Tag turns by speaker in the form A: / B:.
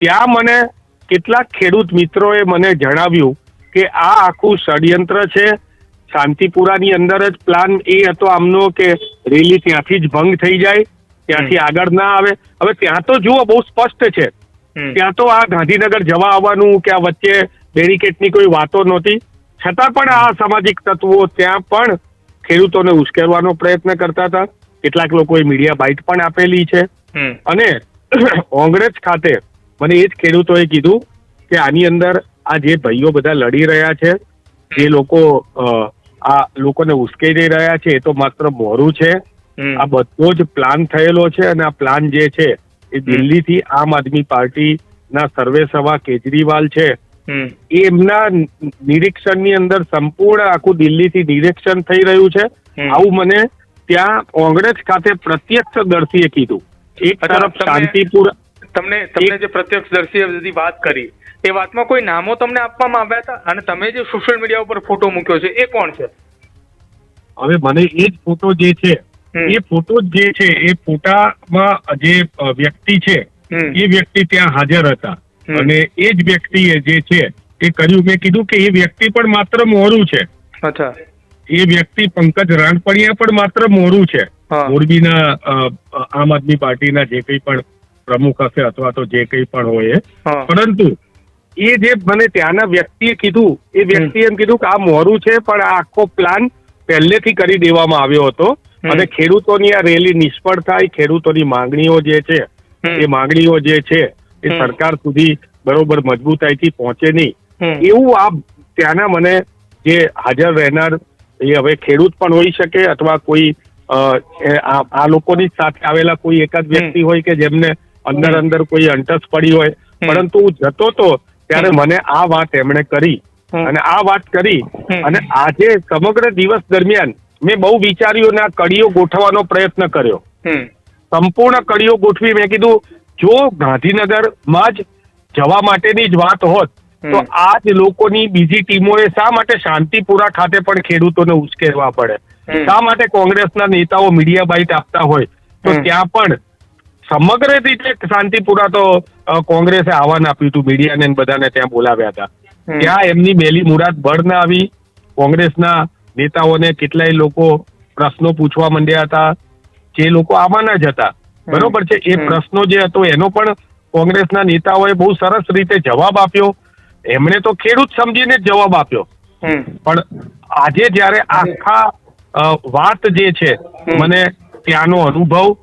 A: ત્યાં મને કેટલાક ખેડૂત મિત્રોએ મને જણાવ્યું કે આ આખું ષડયંત્ર છે. શાંતિપુરાની અંદર જ પ્લાન એ હતો આમનો કે રેલી ત્યાંથી જ ભંગ થઈ જાય, ત્યાંથી આગળ ના આવે. હવે ત્યાં તો જુઓ બહુ સ્પષ્ટ છે, ત્યાં તો આ ગાંધીનગર જવા આવવાનું કે આ વચ્ચે બેરિકેડની કોઈ વાતો નહોતી, છતાં પણ આ સામાજિક તત્વો ત્યાં પણ ખેડૂતોને ઉશ્કેરવાનો પ્રયત્ન કરતા હતા. કેટલાક લોકોએ મીડિયા બાઇટ પણ આપેલી છે. અને ઓંગણજ ખાતે મને એ જ ખેડૂતોએ કીધું કે આની અંદર આ જે ભાઈઓ બધા લડી રહ્યા છે, જે લોકો આ લોકોને ઉશ્કેરી રહ્યા છે, એ તો માત્ર મોરું છે. આ બધો જ પ્લાન થયેલો છે અને આ પ્લાન જે છે એ દિલ્હીથી આમ આદમી પાર્ટીના સર્વેસર્વા કેજરીવાલ છે, એમના નિરીક્ષણની અંદર સંપૂર્ણ આખું દિલ્હીથી નિરીક્ષણ થઈ રહ્યું છે. આવું મને ત્યાં ઓંગણજ ખાતે પ્રત્યક્ષદર્શીએ કીધું. એક તરફ શાંતિપુર
B: તમને જે પ્રત્યક્ષદર્શીએ વાત કરી એ વાતમાં કોઈ નામો તમને આપવામાં આવ્યા હતા, અને તમે જે સોશિયલ મીડિયા ઉપર ફોટો મૂક્યો છે એ કોણ છે?
A: હવે મને એ જ ફોટો જે છે એ ફોટો જે છે એ ફોટામાં જે વ્યક્તિ છે એ વ્યક્તિ ત્યાં હાજર હતા, અને એ જ વ્યક્તિએ જે છે એ કર્યું. મેં કીધું કે એ વ્યક્તિ પણ માત્ર મોરું છે.
B: અચ્છા.
A: એ વ્યક્તિ પંકજ રાણપણિયા પણ માત્ર મોરું છે. મોરબીના આમ આદમી પાર્ટીના જે કંઈ પણ પ્રમુખ હશે અથવા તો જે કંઈ પણ હોય, પરંતુ એ જે મને ત્યાંના વ્યક્તિએ કીધું, એ વ્યક્તિએ એમ કીધું કે આ મોરું છે, પણ આ આખો પ્લાન પહેલેથી કરી દેવામાં આવ્યો હતો અને ખેડૂતોની આ રેલી નિષ્ફળ થાય, ખેડૂતોની માંગણીઓ જે છે એ માંગણીઓ જે છે એ સરકાર સુધી બરોબર મજબૂતાઈથી પહોંચે નહીં, એવું આ ત્યાંના મને જે હાજર રહેનાર, એ હવે ખેડૂત પણ હોઈ શકે અથવા કોઈ આ લોકોની સાથે આવેલા કોઈ એકાદ વ્યક્તિ હોય કે જેમને અંદર કોઈ અંટસ પડી હોય, પરંતુ હું જતો તો ત્યારે મને આ વાત એમણે કરી અને આ વાત કરી અને આજે સમગ્ર દિવસ દરમિયાન મેં બહુ વિચાર્યું અને આ કડીઓ ગોઠવવાનો પ્રયત્ન કર્યો. સંપૂર્ણ કડીઓ ગોઠવી. મેં કીધું જો ગાંધીનગરમાં જ જવા માટેની જ વાત હોત તો આ જ લોકોની બીજી ટીમોએ શા માટે શાંતિપુરા ખાતે પણ ખેડૂતોને ઉશ્કેરવા પડે? શા માટે કોંગ્રેસના નેતાઓ મીડિયા બાઇટ આપતા હોય તો ત્યાં પણ સમગ્ર રીતે શાંતિપુરા તો કોંગ્રેસે આહવાન આપ્યું હતું, મીડિયાને બધાને ત્યાં બોલાવ્યા હતા. ત્યાં એમની મેલી મુરાદ બળ ના આવી. કોંગ્રેસના નેતાઓને કેટલાય લોકો પ્રશ્નો પૂછવા માંડ્યા હતા, જે લોકો આવવાના જ હતા, બરોબર છે. એ પ્રશ્નો જે હતો એનો પણ કોંગ્રેસના નેતાઓએ બહુ સરસ રીતે જવાબ આપ્યો. એમણે તો ખેડૂત સમજીને જ જવાબ આપ્યો. પણ આજે જયારે આખા વાત જે છે મને ત્યાંનો અનુભવ